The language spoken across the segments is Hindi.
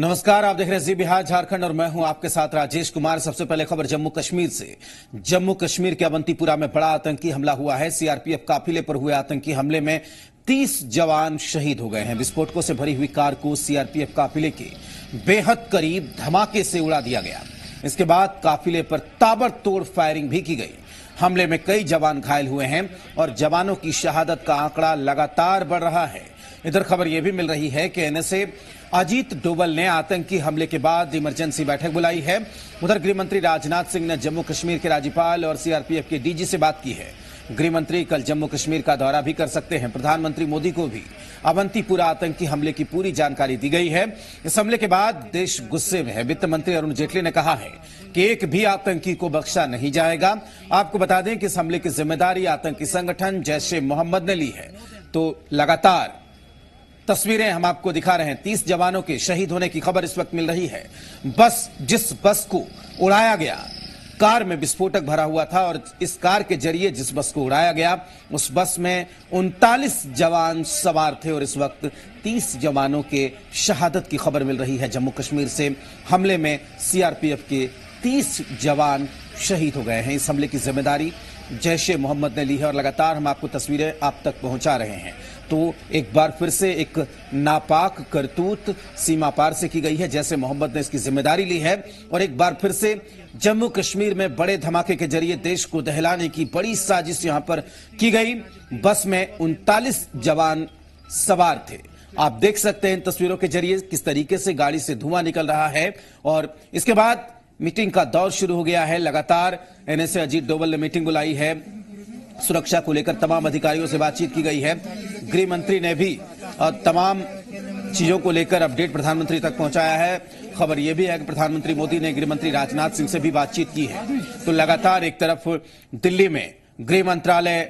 नमस्कार, आप देख रहे हैं जी बिहार झारखंड और मैं हूं आपके साथ राजेश कुमार। सबसे पहले खबर जम्मू कश्मीर से। जम्मू कश्मीर के अवंतीपुरा में बड़ा आतंकी हमला हुआ है। सीआरपीएफ काफिले पर हुए आतंकी हमले में 30 जवान शहीद हो गए हैं। विस्फोटकों से भरी हुई कार को सीआरपीएफ काफिले के बेहद करीब धमाके से उड़ा दिया गया। इसके बाद काफिले पर ताबड़तोड़ फायरिंग भी की गई। हमले में कई जवान घायल हुए हैं और जवानों की शहादत का आंकड़ा लगातार बढ़ रहा है। इधर खबर यह भी मिल रही है कि एनएसए अजीत डोवल ने आतंकी हमले के बाद इमरजेंसी बैठक बुलाई है। उधर गृहमंत्री राजनाथ सिंह ने जम्मू कश्मीर के राज्यपाल और सीआरपीएफ के डीजी से बात की है। गृहमंत्री कल जम्मू कश्मीर का दौरा भी कर सकते हैं। प्रधानमंत्री मोदी को भी अवंतीपुरा आतंकी हमले की पूरी जानकारी दी गई है। इस हमले के बाद देश गुस्से में है। वित्त मंत्री अरुण जेटली ने कहा है कि एक भी आतंकी को बख्शा नहीं जाएगा। आपको बता दें कि इस हमले की जिम्मेदारी आतंकी संगठन जैश ए मोहम्मद ने ली है। तो लगातार तस्वीरें हम आपको दिखा रहे हैं। 30 जवानों के शहीद होने की खबर इस वक्त मिल रही है। जिस बस को उड़ाया गया, कार में विस्फोटक भरा हुआ था और इस कार के जरिए जिस बस को उड़ाया गया उस बस में 39 जवान सवार थे और इस वक्त 30 जवानों के शहादत की खबर मिल रही है। जम्मू कश्मीर से हमले में सीआरपीएफ के 30 जवान शहीद हो गए हैं। इस हमले की जिम्मेदारी जैश ए मोहम्मद ने ली है और लगातार हम आपको तस्वीरें आप तक पहुंचा रहे हैं। तो एक बार फिर से एक नापाक करतूत सीमा पार से की गई है। जैसे मोहम्मद ने इसकी जिम्मेदारी ली है और एक बार फिर से जम्मू कश्मीर में बड़े धमाके के जरिए देश को दहलाने की बड़ी साजिश यहां पर की गई। बस में 39 जवान सवार थे। आप देख सकते हैं इन तस्वीरों के जरिए किस तरीके से गाड़ी से धुआं निकल रहा है और इसके बाद मीटिंग का दौर शुरू हो गया है। लगातार एनएसए अजीत डोवल ने मीटिंग बुलाई है। सुरक्षा को लेकर तमाम अधिकारियों से बातचीत की गई है। गृह मंत्री ने भी तमाम चीजों को लेकर अपडेट प्रधानमंत्री तक पहुंचाया है। खबर यह भी है कि प्रधानमंत्री मोदी ने गृह मंत्री राजनाथ सिंह से भी बातचीत की है। तो लगातार एक तरफ दिल्ली में गृह मंत्रालय,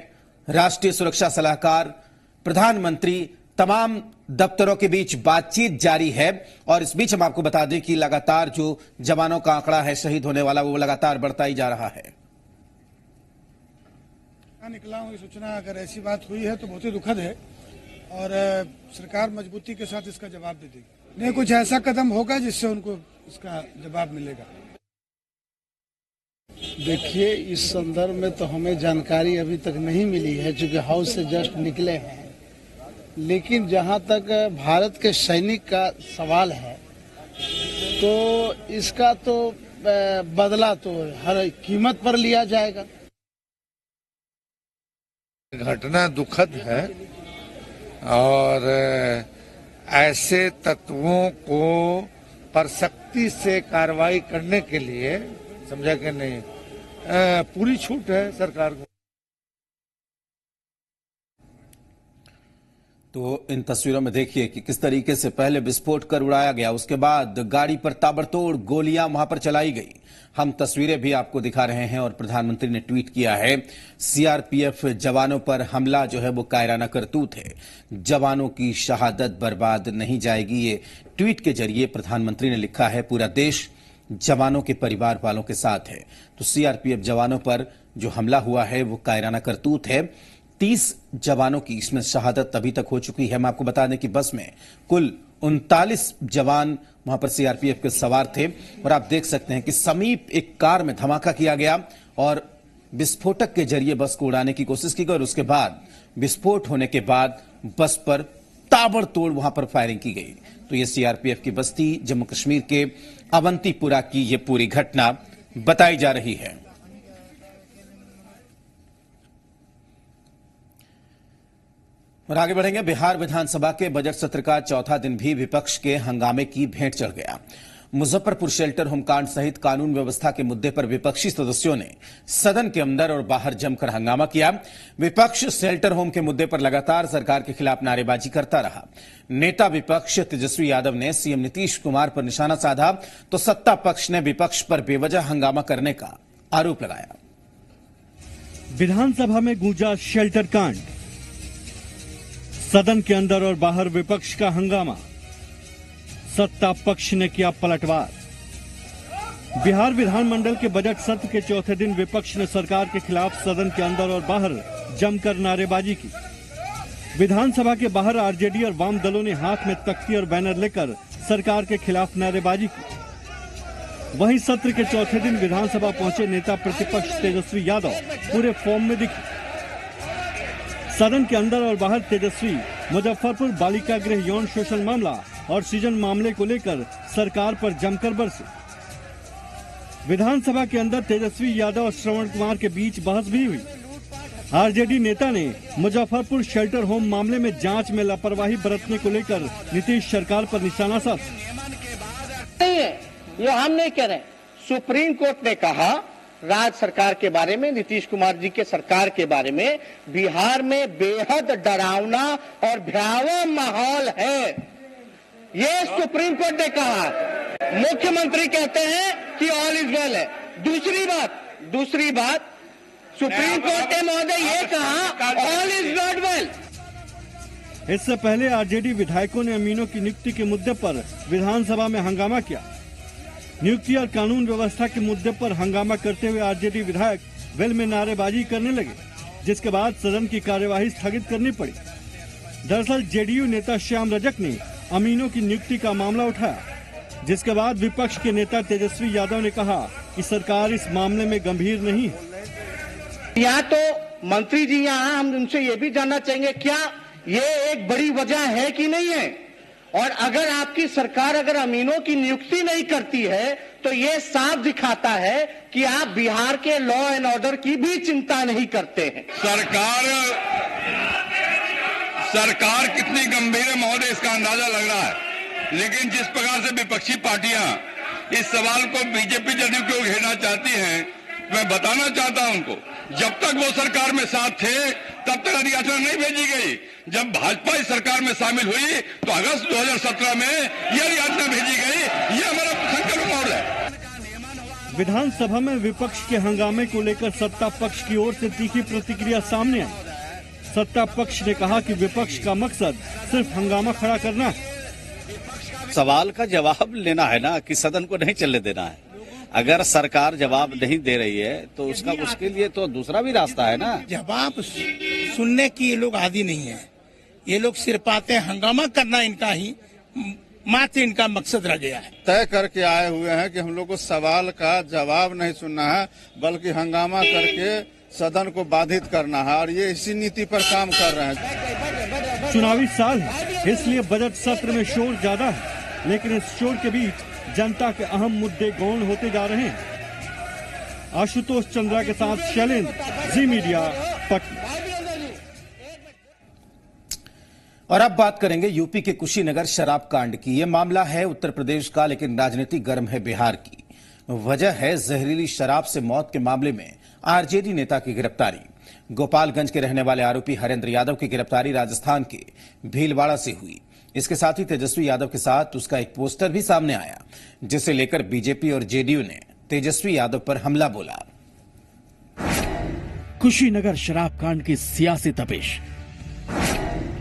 राष्ट्रीय सुरक्षा सलाहकार, प्रधानमंत्री, तमाम दफ्तरों के बीच बातचीत जारी है और इस बीच हम आपको बता दें कि लगातार जो जवानों का आंकड़ा है शहीद होने वाला वो लगातार बढ़ता ही जा रहा है। निकला हूं, सूचना अगर ऐसी बात हुई है तो बहुत ही दुखद है और सरकार मजबूती के साथ इसका जवाब दे देगी। नहीं, कुछ ऐसा कदम होगा जिससे उनको इसका जवाब मिलेगा। देखिए, इस संदर्भ में तो हमें जानकारी अभी तक नहीं मिली है क्योंकि हाउस से जस्ट निकले हैं। लेकिन जहां तक भारत के सैनिक का सवाल है तो इसका तो बदला तो हर कीमत पर लिया जाएगा। घटना दुखद है और ऐसे तत्वों को पर सख्ती से कार्रवाई करने के लिए, समझा कि नहीं, पूरी छूट है सरकार को। तो इन तस्वीरों में देखिए कि किस तरीके से पहले विस्फोट कर उड़ाया गया, उसके बाद गाड़ी पर ताबड़तोड़ गोलियां वहां पर चलाई गई। हम तस्वीरें भी आपको दिखा रहे हैं और प्रधानमंत्री ने ट्वीट किया है, सीआरपीएफ जवानों पर हमला जो है वो कायराना करतूत है, जवानों की शहादत बर्बाद नहीं जाएगी। ये ट्वीट के जरिए प्रधानमंत्री ने लिखा है, पूरा देश जवानों के परिवार वालों के साथ है। तो सीआरपीएफ जवानों पर जो हमला हुआ है वो कायराना करतूत है। 30 जवानों की इसमें शहादत अभी तक हो चुकी है। मैं आपको बता दें कि बस में कुल 39 जवान वहां पर सीआरपीएफ के सवार थे और आप देख सकते हैं कि समीप एक कार में धमाका किया गया और विस्फोटक के जरिए बस को उड़ाने की कोशिश की गई और उसके बाद विस्फोट होने के बाद बस पर ताबड़तोड़ वहां पर फायरिंग की गई। तो ये सीआरपीएफ की बस्ती जम्मू कश्मीर के अवंतीपुरा की ये पूरी घटना बताई जा रही है। और आगे बढ़ेंगे। बिहार विधानसभा के बजट सत्र का चौथा दिन भी विपक्ष के हंगामे की भेंट चढ़ गया। मुजफ्फरपुर शेल्टर होम कांड सहित कानून व्यवस्था के मुद्दे पर विपक्षी सदस्यों ने सदन के अंदर और बाहर जमकर हंगामा किया। विपक्ष शेल्टर होम के मुद्दे पर लगातार सरकार के खिलाफ नारेबाजी करता रहा। नेता विपक्ष तेजस्वी यादव ने सीएम नीतीश कुमार पर निशाना साधा तो सत्ता पक्ष ने विपक्ष पर बेवजह हंगामा करने का आरोप लगाया। विधानसभा में गूंजा शेल्टर कांड, सदन के अंदर और बाहर विपक्ष का हंगामा, सत्ता पक्ष ने किया पलटवार। बिहार विधानमंडल के बजट सत्र के चौथे दिन विपक्ष ने सरकार के खिलाफ सदन के अंदर और बाहर जमकर नारेबाजी की। विधानसभा के बाहर आरजेडी और वाम दलों ने हाथ में तख्ती और बैनर लेकर सरकार के खिलाफ नारेबाजी की। वहीं सत्र के चौथे दिन विधानसभा पहुंचे नेता प्रतिपक्ष तेजस्वी यादव पूरे फॉर्म में दिखे। सदन के अंदर और बाहर तेजस्वी मुजफ्फरपुर बालिका गृह यौन शोषण मामला और सृजन मामले को लेकर सरकार पर जमकर बरसे। विधानसभा के अंदर तेजस्वी यादव और श्रवण कुमार के बीच बहस भी हुई। आरजेडी नेता ने मुजफ्फरपुर शेल्टर होम मामले में जांच में लापरवाही बरतने को लेकर नीतीश सरकार पर निशाना साधा। ये हम नहीं कह रहे। सुप्रीम कोर्ट ने कहा राज्य सरकार के बारे में, नीतीश कुमार जी के सरकार के बारे में, बिहार में बेहद डरावना और भयावह माहौल है, ये सुप्रीम कोर्ट ने कहा। मुख्यमंत्री कहते हैं कि ऑल इज वेल है। दूसरी बात सुप्रीम कोर्ट ने महोदय ये कहा ऑल इज नॉट वेल। इससे पहले आरजेडी विधायकों ने अमीनों की नियुक्ति के मुद्दे पर विधानसभा में हंगामा किया। नियुक्ति और कानून व्यवस्था के मुद्दे पर हंगामा करते हुए आरजेडी विधायक वेल में नारेबाजी करने लगे, जिसके बाद सदन की कार्यवाही स्थगित करनी पड़ी। दरअसल जेडीयू नेता श्याम रजक ने अमीनों की नियुक्ति का मामला उठाया, जिसके बाद विपक्ष के नेता तेजस्वी यादव ने कहा कि सरकार इस मामले में गंभीर नहीं है। यहाँ तो मंत्री जी यहाँ हम उनसे ये भी जानना चाहेंगे क्या ये एक बड़ी वजह है कि नहीं है, और अगर आपकी सरकार अगर अमीनों की नियुक्ति नहीं करती है तो ये साफ दिखाता है कि आप बिहार के लॉ एंड ऑर्डर की भी चिंता नहीं करते हैं। सरकार कितनी गंभीर है महोदय, इसका अंदाजा लग रहा है। लेकिन जिस प्रकार से विपक्षी पार्टियां इस सवाल को बीजेपी जदयू की ओर घेरना चाहती हैं, मैं बताना चाहता हूं उनको, जब तक वो सरकार में साथ थे तब तक अधियाचना नहीं भेजी गई। जब भाजपा इस सरकार में शामिल हुई तो अगस्त 2017 में यह अधियाचना भेजी गई। ये हमारा संकल्प मोड़ है। विधानसभा में विपक्ष के हंगामे को लेकर सत्ता पक्ष की ओर से तीखी प्रतिक्रिया सामने आई। सत्ता पक्ष ने कहा कि विपक्ष का मकसद सिर्फ हंगामा खड़ा करना है। सवाल का जवाब लेना है ना, कि सदन को नहीं चलने देना है। अगर सरकार जवाब नहीं दे रही है तो उसके लिए तो दूसरा भी रास्ता है ना। जवाब सुनने की ये लोग आदी नहीं है। ये लोग सिर्फ आते हंगामा करना, इनका ही मात्र इनका मकसद रह गया है। तय करके आए हुए हैं कि हम लोग को सवाल का जवाब नहीं सुनना है, बल्कि हंगामा करके सदन को बाधित करना है, और ये इसी नीति पर काम कर रहे हैं। चुनावी साल है, इसलिए बजट सत्र में शोर ज्यादा है, लेकिन इस शोर के बीच जनता के अहम मुद्दे गौण होते जा रहे हैं। आशुतोष चंद्रा के साथ शैलेंद्र, जी मीडिया, पटना। और अब बात करेंगे यूपी के कुशीनगर शराब कांड की। यह मामला है उत्तर प्रदेश का, लेकिन राजनीति गर्म है बिहार की। वजह है जहरीली शराब से मौत के मामले में आरजेडी नेता की गिरफ्तारी। गोपालगंज के रहने वाले आरोपी हरेंद्र यादव की गिरफ्तारी राजस्थान के भीलवाड़ा से हुई। इसके साथ ही तेजस्वी यादव के साथ उसका एक पोस्टर भी सामने आया, जिसे लेकर बीजेपी और जेडीयू ने तेजस्वी यादव पर हमला बोला। कुशीनगर शराब कांड की सियासी तपिश,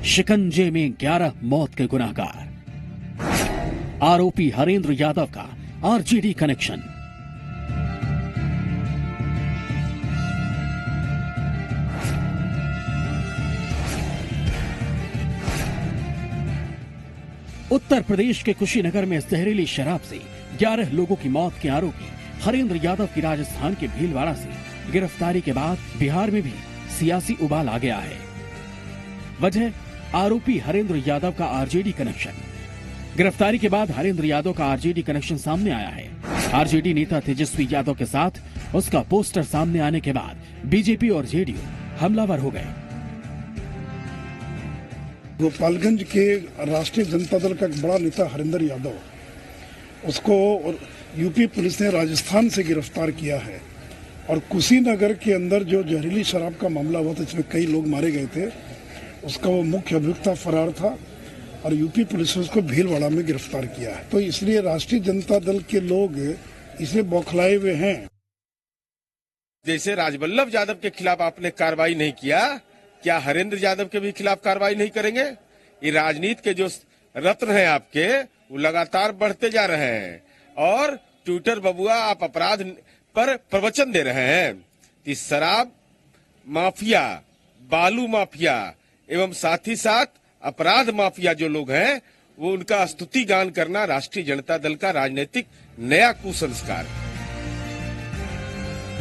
शिकंजे में 11 मौत के गुनाहगार, आरोपी हरेंद्र यादव का आरजेडी कनेक्शन। उत्तर प्रदेश के कुशीनगर में जहरीली शराब से 11 लोगों की मौत के आरोपी हरेंद्र यादव की राजस्थान के भीलवाड़ा से गिरफ्तारी के बाद बिहार में भी सियासी उबाल आ गया है। वजह आरोपी हरेंद्र यादव का आरजेडी कनेक्शन। गिरफ्तारी के बाद हरेंद्र यादव का आरजेडी कनेक्शन सामने आया है। आरजेडी नेता तेजस्वी यादव के साथ उसका पोस्टर सामने आने के बाद बीजेपी और जेडीयू हमलावर हो गए। गोपालगंज के राष्ट्रीय जनता दल का एक बड़ा नेता हरेंद्र यादव, उसको यूपी पुलिस ने राजस्थान से गिरफ्तार किया है। और कुशीनगर के अंदर जो जहरीली शराब का मामला हुआ था, जिसमें कई लोग मारे गए थे, उसका वो मुख्य अभियुक्त फरार था और यूपी पुलिस ने उसको भीलवाड़ा में गिरफ्तार किया है। तो इसलिए राष्ट्रीय जनता दल के लोग इसे बौखलाए हुए हैं। जैसे राजवल्लभ यादव के खिलाफ आपने कार्रवाई नहीं किया, क्या हरेंद्र यादव के भी खिलाफ कार्रवाई नहीं करेंगे? ये राजनीति के जो रत्न हैं आपके, वो लगातार बढ़ते जा रहे हैं। और ट्विटर बबुआ आप अपराध पर प्रवचन दे रहे हैं कि शराब माफिया, बालू माफिया एवं साथ ही साथ अपराध माफिया जो लोग हैं, वो उनका स्तुति गान करना राष्ट्रीय जनता दल का राजनीतिक नया कुसंस्कार है।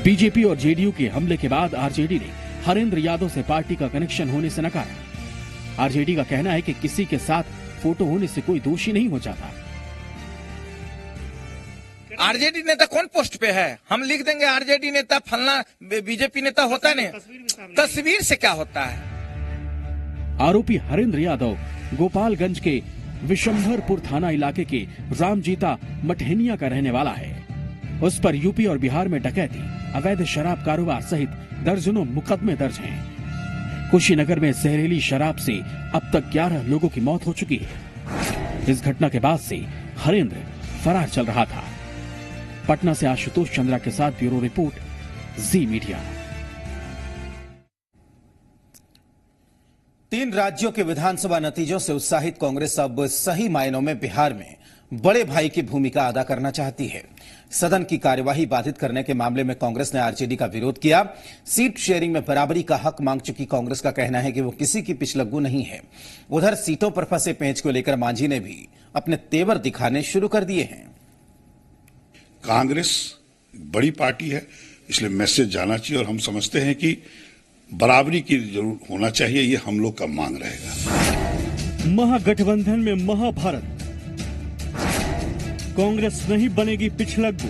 बीजेपी और जेडीयू के हमले के बाद आरजेडी ने हरेंद्र यादव से पार्टी का कनेक्शन होने से नकारा। आरजेडी का कहना है कि किसी के साथ फोटो होने से कोई दोषी नहीं हो जाता। आरजेडी नेता कौन पोस्ट पे है? हम लिख देंगे आरजेडी नेता फलना बीजेपी नेता होता नहीं, तस्वीर से क्या होता है? आरोपी हरेंद्र यादव गोपालगंज के विशंभरपुर थाना इलाके के रामजीता मठेनिया का रहने वाला है। उस पर यूपी और बिहार में डकैती, अवैध शराब कारोबार सहित दर्जनों मुकदमे दर्ज हैं। कुशीनगर में जहरीली शराब से अब तक 11 लोगों की मौत हो चुकी है। इस घटना के बाद से हरेंद्र फरार चल रहा था। पटना से आशुतोष चंद्रा के साथ ब्यूरो रिपोर्ट, जी मीडिया। 3 राज्यों के विधानसभा नतीजों से उत्साहित कांग्रेस अब सही मायनों में बिहार में बड़े भाई की भूमिका अदा करना चाहती है। सदन की कार्यवाही बाधित करने के मामले में कांग्रेस ने आरजेडी का विरोध किया। सीट शेयरिंग में बराबरी का हक मांग चुकी कांग्रेस का कहना है कि वो किसी की पिछलग्गू नहीं है। उधर सीटों पर फंसे पेंच को लेकर मांझी ने भी अपने तेवर दिखाने शुरू कर दिए हैं। कांग्रेस बड़ी पार्टी है, इसलिए मैसेज जाना चाहिए और हम समझते हैं कि बराबरी की जरूर होना चाहिए। ये हम लोग का मांग रहेगा। महागठबंधन में महाभारत, कांग्रेस नहीं बनेगी पिछलग्गू,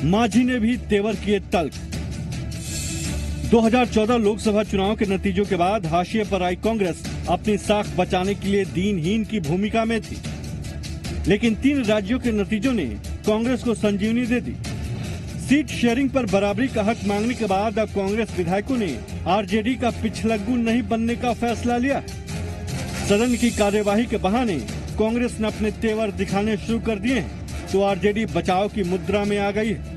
मांझी ने भी तेवर किए तल्ख। 2014 लोकसभा चुनाव के नतीजों के बाद हाशिए पर आई कांग्रेस अपनी साख बचाने के लिए दीनहीन की भूमिका में थी, लेकिन 3 राज्यों के नतीजों ने कांग्रेस को संजीवनी दे दी। सीट शेयरिंग पर बराबरी का हक मांगने के बाद अब कांग्रेस विधायकों ने आरजेडी का पिछलग्गू नहीं बनने का फैसला लिया। सदन की कार्यवाही के बहाने कांग्रेस ने अपने तेवर दिखाने शुरू कर दिए हैं, तो आरजेडी बचाव की मुद्रा में आ गई है।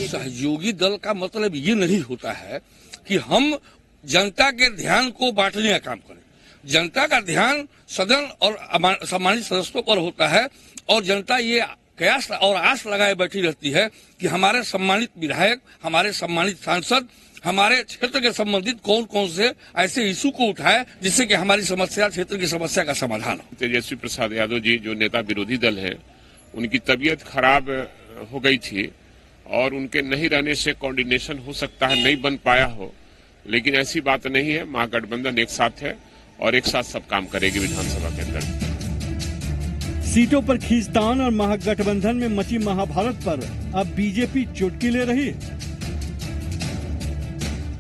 सहयोगी दल का मतलब ये नहीं होता है कि हम जनता के ध्यान को बांटने का काम करें। जनता का ध्यान सदन और सम्मानित सदस्यों पर होता है और जनता ये कयास और आस लगाए बैठी रहती है कि हमारे सम्मानित विधायक, हमारे सम्मानित सांसद हमारे क्षेत्र के संबंधित कौन कौन से ऐसे इशू को उठाए जिससे कि हमारी समस्या, क्षेत्र की समस्या का समाधान हो। तेजस्वी प्रसाद यादव जी जो नेता विरोधी दल है, उनकी तबीयत खराब हो गई थी और उनके नहीं रहने से कोऑर्डिनेशन हो सकता है नहीं बन पाया हो, लेकिन ऐसी बात नहीं है। महागठबंधन एक साथ है और एक साथ सब काम करेगी विधानसभा के अंदर। सीटों पर खींचतान और महागठबंधन में मची महाभारत पर अब बीजेपी चुटकी ले रही है।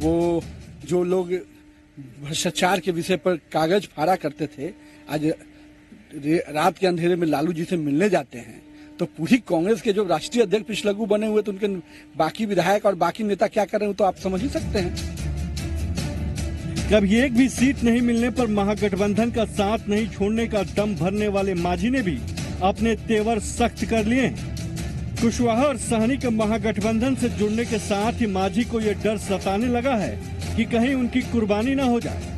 वो जो लोग भ्रष्टाचार के विषय पर कागज फाड़ा करते थे, आज रात के अंधेरे में लालू जी से मिलने जाते हैं, तो पूरी कांग्रेस के जो राष्ट्रीय अध्यक्ष पिछलग्गू बने हुए, तो उनके बाकी विधायक और बाकी नेता क्या कर रहे हैं तो आप समझ ही सकते हैं। कभी एक भी सीट नहीं मिलने पर महागठबंधन का साथ नहीं छोड़ने का दम भरने वाले मांझी ने भी अपने तेवर सख्त कर लिए हैं। कुशवाहा और साहनी के महागठबंधन से जुड़ने के साथ ही मांझी को यह डर सताने लगा है कि कहीं उनकी कुर्बानी न हो जाए।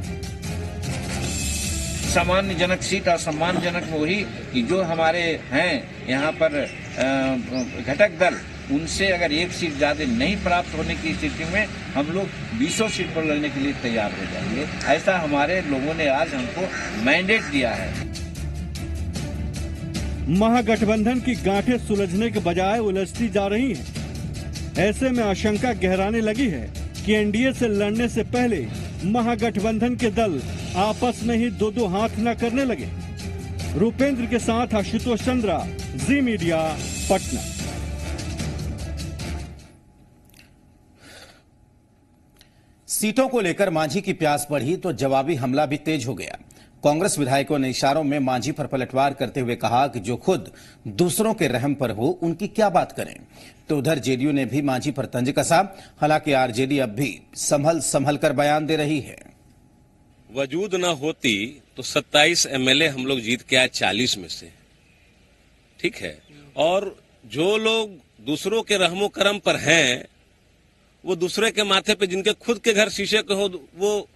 सम्मानजनक सीट और सम्मानजनक वही कि जो हमारे हैं यहाँ पर घटक दल, उनसे अगर एक सीट ज्यादा नहीं प्राप्त होने की स्थिति में हम लोग 20 सीट पर लड़ने के लिए तैयार हो जाएंगे। ऐसा हमारे लोगों ने आज हमको मैंडेट दिया है। महागठबंधन की गांठें सुलझने के बजाय उलझती जा रही हैं। ऐसे में आशंका गहराने लगी है कि एनडीए से लड़ने से पहले महागठबंधन के दल आपस में ही दो हाथ न करने लगे। रूपेंद्र के साथ आशुतोष चंद्रा, जी मीडिया, पटना। सीटों को लेकर मांझी की प्यास बढ़ी तो जवाबी हमला भी तेज हो गया। कांग्रेस विधायकों ने इशारों में मांझी पर पलटवार करते हुए कहा कि जो खुद दूसरों के रहम पर हो उनकी क्या बात करें। तो उधर जेडीयू ने भी मांझी पर तंज कसा। हालांकि आरजेडी अब भी संभल कर बयान दे रही है। वजूद न होती तो 27 एमएलए हम लोग जीत के आए 40 में से, ठीक है। और जो लोग दूसरों के रहमो करम पर हैं, वो दूसरे के माथे पे, जिनके खुद के घर शीशे के हो, वो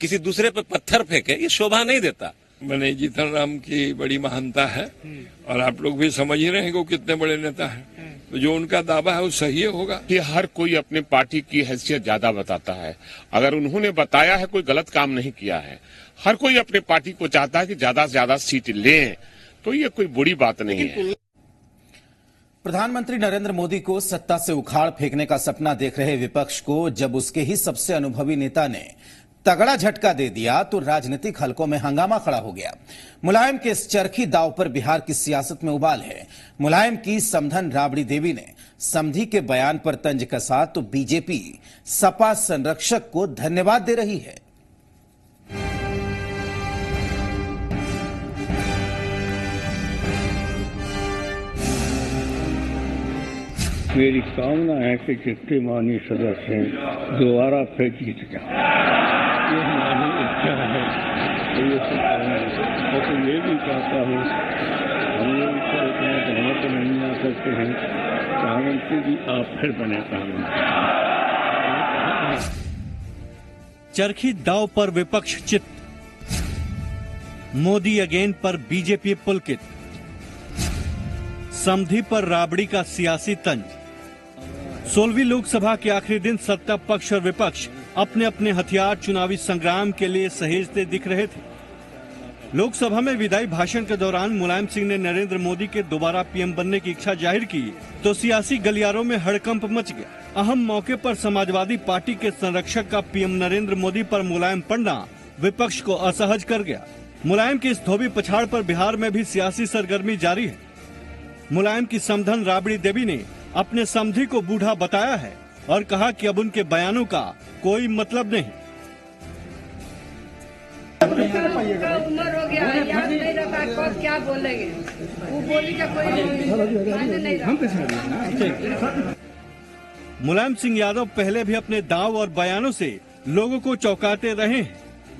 किसी दूसरे पे पत्थर फेंके, ये शोभा नहीं देता। मैंने जीतन राम की बड़ी महानता है और आप लोग भी समझ ही रहे हैं कि वो कितने बड़े नेता हैं। तो जो उनका दावा है वो सही होगा। कि हर कोई अपने पार्टी की हैसियत ज्यादा बताता है। अगर उन्होंने बताया है, कोई गलत काम नहीं किया है। हर कोई अपने पार्टी को चाहता है कि ज्यादा से ज्यादा सीट लें, तो ये कोई बुरी बात नहीं है। प्रधानमंत्री नरेंद्र मोदी को सत्ता से उखाड़ फेंकने का सपना देख रहे विपक्ष को जब उसके ही सबसे अनुभवी नेता ने तगड़ा झटका दे दिया तो राजनीतिक हलकों में हंगामा खड़ा हो गया। मुलायम के इस चरखी दांव पर बिहार की सियासत में उबाल है। मुलायम की समधन राबड़ी देवी ने समधी के बयान पर तंज कसा तो बीजेपी सपा संरक्षक को धन्यवाद दे रही है। मेरी कामना है कि जितने माननीय सदस्य हैं दोबारा फिर जीत जाए, ये हमारी इच्छा है। तो ये सब करेंगे। और तो ये भी चाहता हूँ, हम लोग को इतना बहुमत नहीं आ सकते हैं, प्रधानमंत्री जी आप फिर बने प्रधानमंत्री। चरखी दाव पर विपक्ष चित, मोदी अगेन पर बीजेपी पुलकित, समधी पर राबड़ी का सियासी तंज। 16वीं लोकसभा के आखिरी दिन सत्ता पक्ष और विपक्ष अपने अपने हथियार चुनावी संग्राम के लिए सहेजते दिख रहे थे। लोकसभा में विदाई भाषण के दौरान मुलायम सिंह ने नरेंद्र मोदी के दोबारा पीएम बनने की इच्छा जाहिर की तो सियासी गलियारों में हड़कंप मच गया। अहम मौके पर समाजवादी पार्टी के संरक्षक का पीएम नरेंद्र मोदी पर मुलायम पड़ना विपक्ष को असहज कर गया। मुलायम की इस धोबी पछाड़ पर बिहार में भी सियासी सरगर्मी जारी है। मुलायम की समधन राबड़ी देवी ने अपने समधी को बूढ़ा बताया है और कहा कि अब उनके बयानों का कोई मतलब नहीं। उम्र हो गया, याद नहीं रहता कब क्या बोलेंगे, वो बोली का कोई नहीं रहा। मुलायम सिंह यादव पहले भी अपने दाव और बयानों से लोगों को चौंकाते रहे हैं,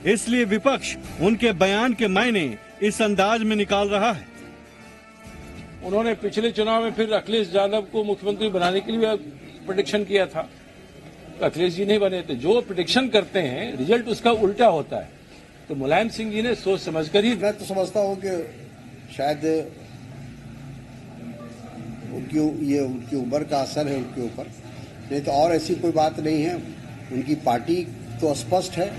इसलिए विपक्ष उनके बयान के मायने इस अंदाज में निकाल रहा है। उन्होंने पिछले चुनाव में फिर अखिलेश यादव को मुख्यमंत्री बनाने के लिए प्रेडिक्शन किया था, तो अखिलेश जी नहीं बने थे। जो प्रेडिक्शन करते हैं रिजल्ट उसका उल्टा होता है। तो मुलायम सिंह जी ने सोच समझकर ही, मैं तो समझता हूं कि शायद उनकी उम्र का असर है उनके ऊपर, नहीं तो और ऐसी कोई बात नहीं है। उनकी पार्टी तो स्पष्ट है।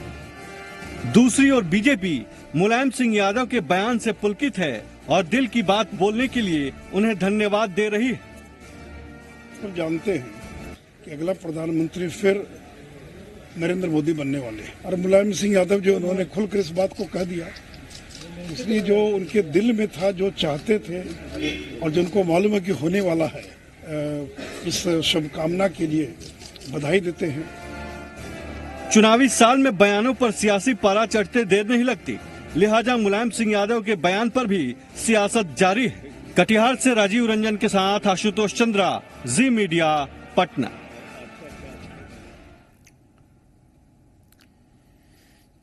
दूसरी ओर बीजेपी मुलायम सिंह यादव के बयान से पुलकित है और दिल की बात बोलने के लिए उन्हें धन्यवाद दे रही है। हम जानते हैं कि अगला प्रधानमंत्री फिर नरेंद्र मोदी बनने वाले हैं और मुलायम सिंह यादव जो उन्होंने खुलकर इस बात को कह दिया, इसलिए जो उनके दिल में था, जो चाहते थे और जिनको मालूम है कि होने वाला है, इस शुभकामना के लिए बधाई देते हैं। चुनावी साल में बयानों पर सियासी पारा चढ़ते देर नहीं लगती, लिहाजा मुलायम सिंह यादव के बयान पर भी सियासत जारी है। कटिहार से राजीव रंजन के साथ आशुतोष चंद्रा, जी मीडिया, पटना।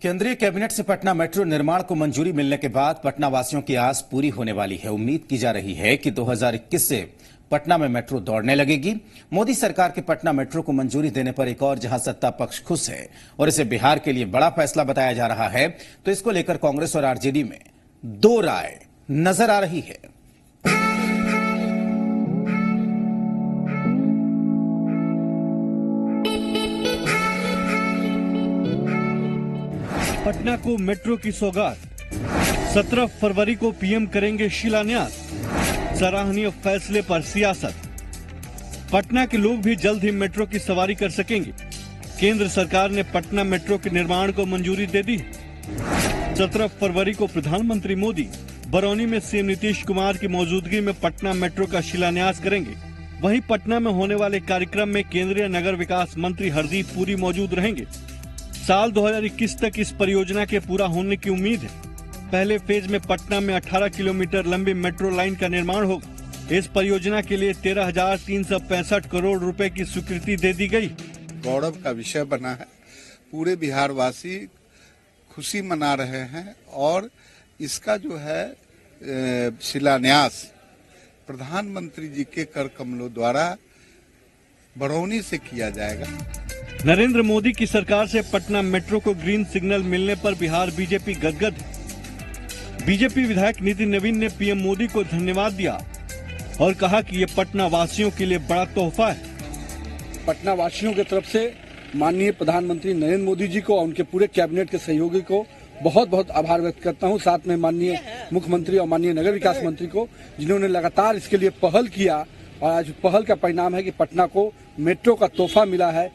केंद्रीय कैबिनेट से पटना मेट्रो निर्माण को मंजूरी मिलने के बाद पटना वासियों की आस पूरी होने वाली है। उम्मीद की जा रही है कि 2021 से पटना में मेट्रो दौड़ने लगेगी। मोदी सरकार के पटना मेट्रो को मंजूरी देने पर एक और जहां सत्ता पक्ष खुश है और इसे बिहार के लिए बड़ा फैसला बताया जा रहा है, तो इसको लेकर कांग्रेस और आरजेडी में दो राय नजर आ रही है। पटना को मेट्रो की सौगात, 17 फरवरी को पीएम करेंगे शिलान्यास। सराहनीय फैसले पर सियासत, पटना के लोग भी जल्द ही मेट्रो की सवारी कर सकेंगे। केंद्र सरकार ने पटना मेट्रो के निर्माण को मंजूरी दे दी। 17 फरवरी को प्रधानमंत्री मोदी बरौनी में सीएम नीतीश कुमार की मौजूदगी में पटना मेट्रो का शिलान्यास करेंगे। वहीं पटना में होने वाले कार्यक्रम में केंद्रीय नगर विकास मंत्री हरदीप पुरी मौजूद रहेंगे। साल 2021 तक इस परियोजना के पूरा होने की उम्मीद है। पहले फेज में पटना में 18 किलोमीटर लंबी मेट्रो लाइन का निर्माण होगा। इस परियोजना के लिए 13,365 करोड़ रुपए की स्वीकृति दे दी गई। गौरव का विषय बना है। पूरे बिहार वासी खुशी मना रहे हैं और इसका जो है शिलान्यास प्रधानमंत्री जी के कर कमलों द्वारा बरौनी से किया जाएगा। नरेंद्र मोदी की सरकार से पटना मेट्रो को ग्रीन सिग्नल मिलने पर बिहार बीजेपी गदगद है। बीजेपी विधायक नितिन नवीन ने पीएम मोदी को धन्यवाद दिया और कहा कि ये पटना वासियों के लिए बड़ा तोहफा है। पटना वासियों की तरफ से माननीय प्रधानमंत्री नरेंद्र मोदी जी को और उनके पूरे कैबिनेट के सहयोगी को बहुत बहुत आभार व्यक्त करता हूं। साथ में माननीय मुख्यमंत्री और माननीय नगर विकास मंत्री को, जिन्होंने लगातार इसके लिए पहल किया और आज पहल का परिणाम है कि पटना को मेट्रो का तोहफा मिला है।